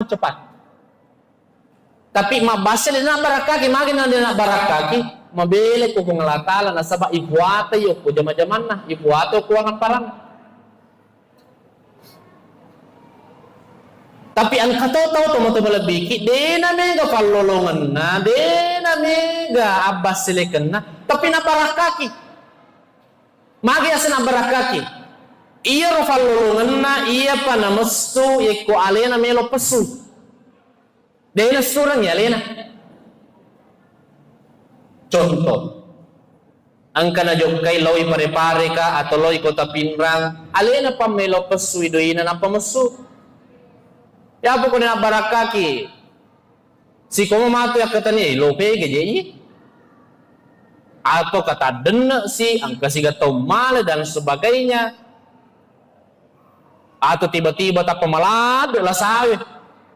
cepat. Tapi mabasa din na barakaki, magin na din na barakaki, mabili ko kung alatala na sabah ibuata yo ko jama-jaman na, ibuata ko ang parang. Tapi ang kataw-taw tumatubalagbiki, di na mega palolongan na, di na mega abas silikan na, tapi na barakaki. Magi asa na barakaki. Iya rafalolongan na, iya pa na mastu, iko alena melo pasu. Dahil surang ya alena. Contoh, ang kanajok kay loy pare-pare ka atau loy kota pinrang, alena pa melo pasu idoina na pamasu. Ya po ko na barakaki. Si komo mato ya katani lope gaje. Atau kata dena si ang kasigatau male dan sebagainya. Atau tiba-tiba tak pemalad lah sawit.